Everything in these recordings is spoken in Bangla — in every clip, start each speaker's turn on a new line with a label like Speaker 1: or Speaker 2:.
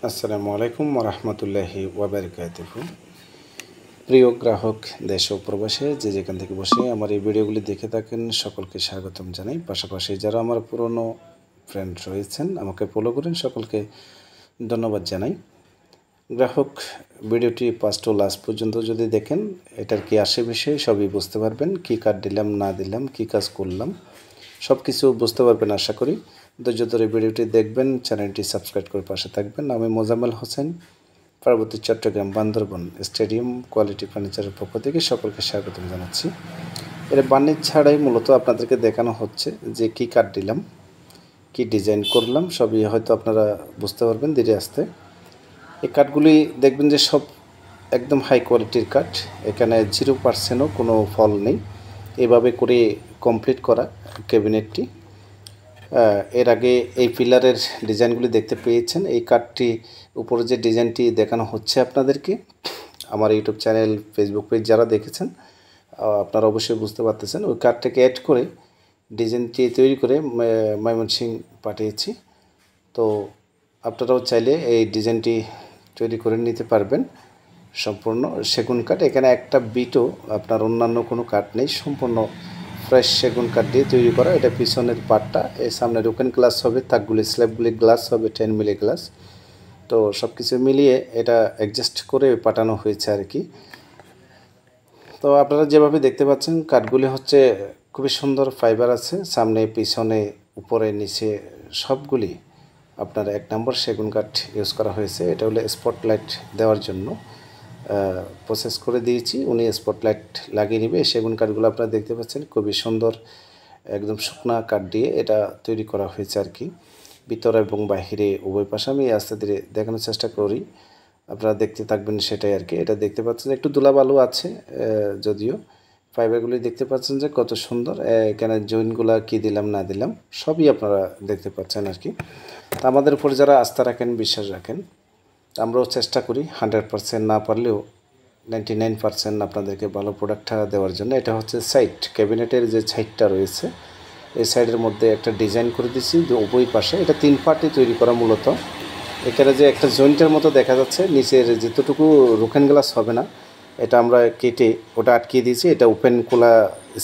Speaker 1: আসসালামু আলাইকুম ওরহমতুল্লাহি ওয়াবারকাতুহু। প্রিয় গ্রাহক দেশ ও প্রবাসে যে যেখান থেকে বসে আমার এই ভিডিওগুলি দেখে থাকেন সকলকে স্বাগতম জানাই। পাশাপাশি যারা আমার পুরনো ফ্রেন্ড রয়েছেন আমাকে ফলো করেন সকলকে ধন্যবাদ জানাই। গ্রাহক ভিডিওটি ফার্স্ট ও লাস্ট পর্যন্ত যদি দেখেন এটার কি আসে বিষয়ে সবই বুঝতে পারবেন। কি কার্ড দিলাম না দিলাম, কি কাজ করলাম সব কিছু বুঝতে পারবেন আশা করি। ধৈর্য ধরে ভিডিওটি দেখবেন, চ্যানেলটি সাবস্ক্রাইব করে পাশে থাকবেন। আমি মোজাম্মেল হোসেন, পার্বতী, চট্টগ্রাম, বান্দরবন স্টেডিয়াম কোয়ালিটি ফার্নিচারের পক্ষ থেকে সকলকে স্বাগতম জানাচ্ছি। এর বার্নিশ ছাড়াই মূলত আপনাদেরকে দেখানো হচ্ছে যে কি কার্ড দিলাম, কি ডিজাইন করলাম সবই হয়তো আপনারা বুঝতে পারবেন ধীরে আস্তে। এই কাঠগুলি দেখবেন যে সব একদম হাই কোয়ালিটির কাঠ, এখানে 0%ও কোনো ফল নেই। এভাবে করে কমপ্লিট করা ক্যাবিনেটটি। এর আগে এই পিলারের ডিজাইনগুলি দেখতে পেয়েছেন। এই কাঠটি উপরে যে ডিজাইনটি দেখানো হচ্ছে আপনাদেরকে, আমার ইউটিউব চ্যানেল, ফেসবুক পেজ যারা দেখেছেন আপনারা অবশ্যই বুঝতে পারতেছেন। ওই কাঠটাকে অ্যাড করে ডিজাইনটি তৈরি করে ময়মনসিংহ পাঠিয়েছি। তো আপনারাও চাইলে এই ডিজাইনটি তৈরি করে নিতে পারবেন। সম্পূর্ণ সেগুন কাঠ, এখানে একটা বিটও আপনার অন্যান্য কোনো কাঠ নেই, সম্পূর্ণ ফ্রেশ সেগুন কাঠ দিয়ে তৈরি করা। এটা পিছনের পার্টটা, এই সামনে রোকেন গ্লাস হবে, তাকগুলি স্ল্যাবগুলি গ্লাস হবে 10 মিলি গ্লাস। তো সব কিছু মিলিয়ে এটা অ্যাডজাস্ট করে পাঠানো হয়েছে আর কি। তো আপনারা যেভাবে দেখতে পাচ্ছেন কাঠগুলি হচ্ছে খুবই সুন্দর, ফাইবার আছে সামনে পিছনে উপরে নিচে সবগুলি আপনার 1 নম্বর সেগুন কাঠ ইউজ করা হয়েছে। এটা হলো স্পটলাইট দেওয়ার জন্য প্রসেস করে দিয়েছি, উনি স্পটলাইট লাগিয়ে নেবে। সেগুন কাঠগুলো আপনারা দেখতে পাচ্ছেন খুবই সুন্দর, একদম শুকনা কাঠ দিয়ে এটা তৈরি করা হয়েছে আর কি। ভিতরে এবং বাহিরে উভয় পাশে আমি আস্তে ধীরে দেখানোর চেষ্টা করি, আপনারা দেখতে থাকবেন সেটাই আর কি। এটা দেখতে পাচ্ছেন একটু ধুলাবালু আছে, যদিও ফাইবারগুলি দেখতে পাচ্ছেন যে কত সুন্দর। এখানে জয়েন্টগুলো কি দিলাম না দিলাম সবই আপনারা দেখতে পাচ্ছেন আর কি। তা আমাদের উপর যারা আস্থা রাখেন, বিশ্বাস রাখেন, আমরাও চেষ্টা করি 100% না পারলেও 99% আপনাদেরকে ভালো প্রোডাক্টটা দেওয়ার জন্য। এটা হচ্ছে সাইড ক্যাবিনেটের যে সাইডটা রয়েছে, এই সাইডের মধ্যে একটা ডিজাইন করে দিচ্ছি উভয় পাশে। এটা 3 পার্টে তৈরি করা মূলত। এখানে যে একটা জয়েন্টের মতো দেখা যাচ্ছে, নিচের যেতটুকু রোকেন গ্লাস হবে না এটা আমরা কেটে ওটা আটকিয়ে দিয়েছি। এটা ওপেন খোলা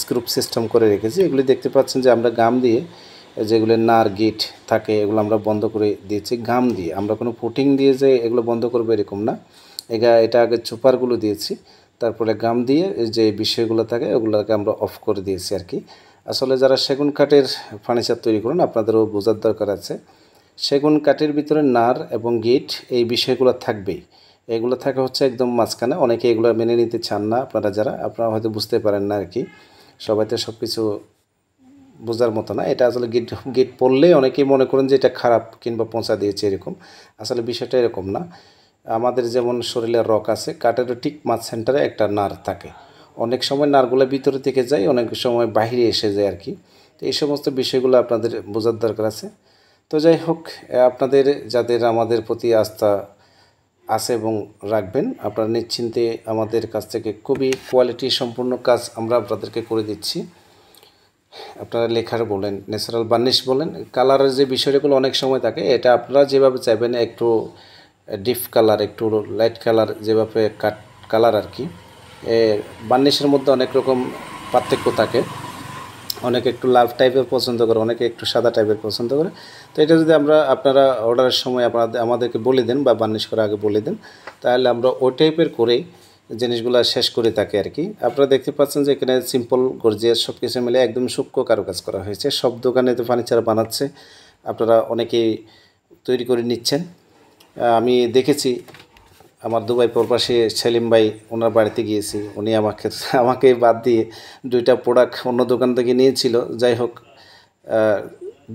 Speaker 1: স্ক্রুপ সিস্টেম করে রেখেছি। এগুলি দেখতে পাচ্ছেন যে আমরা গাম দিয়ে, যেগুলো নার গিট থাকে এগুলো আমরা বন্ধ করে দিয়েছি গাম দিয়ে। আমরা কোনো পুটিং দিয়ে যে এগুলো বন্ধ করবো এরকম না, এটা আগে চুপারগুলো দিয়েছি, তারপরে গাম দিয়ে যে বিষয়গুলো থাকে ওগুলোকে আমরা অফ করে দিয়েছি আর কি। আসলে যারা সেগুন কাঠের ফার্নিচার তৈরি করেন আপনাদেরও বোঝার দরকার আছে, সেগুন কাঠের ভিতরে নার এবং গিট এই বিষয়গুলো থাকবেই। এগুলো থাকে হচ্ছে একদম মাঝখানে। অনেকে এগুলো মেনে নিতে চান না, আপনারা হয়তো বুঝতে পারেন না আর কি। সবাই তো সব কিছু বোঝার মতো না। এটা আসলে গিট পড়লে অনেকেই মনে করেন যে এটা খারাপ কিংবা পচা দিয়েছে এরকম। আসলে বিষয়টা এরকম না। আমাদের যেমন শরীরে রক আছে, কাঠেরও ঠিক মাঝ সেন্টারে একটা নার থাকে। অনেক সময় নারগুলো ভিতরে থেকে যায়, অনেক সময় বাহিরে এসে যায় আর কি। তো এই সমস্ত বিষয়গুলো আপনাদের বোঝার দরকার আছে। তো যাই হোক, আপনাদের যাদের আমাদের প্রতি আস্থা আছে এবং রাখবেন, আপনারা নিশ্চিন্তে আমাদের কাছ থেকে খুবই কোয়ালিটি সম্পূর্ণ কাজ আমরা আপনাদেরকে করে দিচ্ছি। আপনারা লেখার বলেন, ন্যাচারাল বার্নিশ বলেন, কালারের যে বিষয়গুলো অনেক সময় থাকে, এটা আপনারা যেভাবে চাইবেন, একটু ডিপ কালার, একটু লাইট কালার, যেভাবে কালার আর কি। বার্নিশের মধ্যে অনেক রকম পার্থক্য থাকে। অনেকে একটু লাভ টাইপের পছন্দ করে, অনেকে একটু সাদা টাইপের পছন্দ করে। তো এটা যদি আপনারা অর্ডারের সময় আমাদেরকে বলে দেন বা বার্নিশ করার আগে বলে দেন, তাহলে আমরা ওই টাইপের করেই জিনিসগুলো শেষ করে থাকি আর কি। আপনারা দেখতে পাচ্ছেন যে এখানে সিম্পল গর্জিয়াস সব কিছু মিলে একদম সূক্ষ্ম কারুকাজ করা হয়েছে। সব দোকানে তো ফার্নিচার বানাচ্ছে, আপনারা অনেকেই তৈরি করে নিচ্ছেন। আমি দেখেছি আমার দুবাই প্রবাসী সেলিম ভাই, ওনার বাড়িতে গিয়েছি, উনি আমাকে বাদ দিয়ে 2টা প্রোডাক্ট অন্য দোকান থেকে নিয়েছিল। যাই হোক,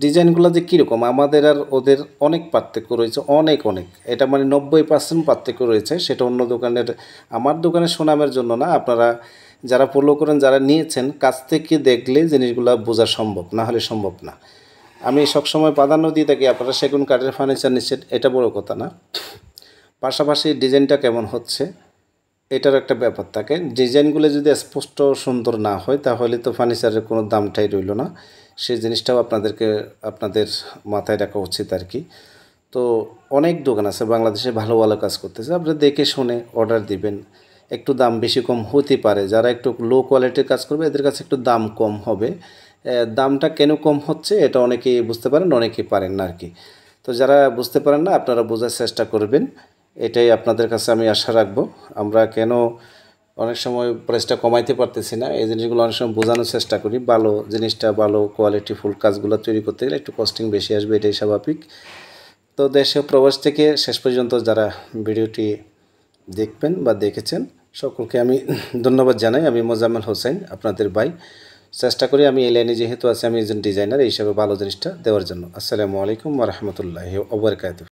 Speaker 1: ডিজাইনগুলো যে কীরকম, আমাদের আর ওদের অনেক পার্থক্য রয়েছে, অনেক। এটা মানে 90% পার্থক্য রয়েছে। সেটা অন্য দোকানের, আমার দোকানের সুনামের জন্য না, আপনারা যারা ফলো করেন, যারা নিয়েছেন, কাছ থেকে দেখলে জিনিসগুলো বোঝা সম্ভব, না হলে সম্ভব না। আমি সবসময় প্রাধান্য দিয়ে থাকি আপনারা সেগুন কাঠের ফার্নিচার নিচ্ছেন, এটা বড় কথা না, পাশাপাশি ডিজাইনটা কেমন হচ্ছে এটার একটা ব্যাপার থাকে। ডিজাইনগুলো যদি স্পষ্ট সুন্দর না হয় তাহলে তো ফার্নিচারের কোনো দামটাই রইল না। সেই জিনিসটাও আপনাদের মাথায় রাখা উচিত আর কি। তো অনেক দোকান আছে বাংলাদেশে ভালো ভালো কাজ করতেছে, আপনি দেখে শুনে অর্ডার দিবেন। একটু দাম বেশি কম হতে পারে, যারা একটু লো কোয়ালিটির কাজ করবে এদের কাছে একটু দাম কম হবে। দামটা কেন কম হচ্ছে এটা অনেকেই বুঝতে পারেন, অনেকেই পারেন না আর কি। তো যারা বুঝতে পারেন না আপনারা বোঝার চেষ্টা করবেন, এটাই আপনাদের কাছে আমি আশা রাখবো। আমরা কেন অনেক সময় প্রাইসটা কমাইতে পারতেছি না, এই জিনিসগুলো অনেক সময় বোঝানোর চেষ্টা করি। ভালো জিনিসটা, ভালো কোয়ালিটি ফুল কাজগুলো তৈরি করতে গেলে একটু কস্টিং বেশি আসবে, এটাই স্বাভাবিক। তো দেশে প্রবাস থেকে শেষ পর্যন্ত যারা ভিডিওটি দেখবেন বা দেখেছেন সকলকে আমি ধন্যবাদ জানাই। আমি মোজাম্মেল হোসেন, আপনাদের ভাই। চেষ্টা করি আমি এই লাইনে যেহেতু আছি, আমি একজন ডিজাইনার, এই হিসাবে ভালো জিনিসটা দেওয়ার জন্য। আসসালামু আলাইকুম ওয়া রাহমাতুল্লাহি ওয়া বারাকাতুহু।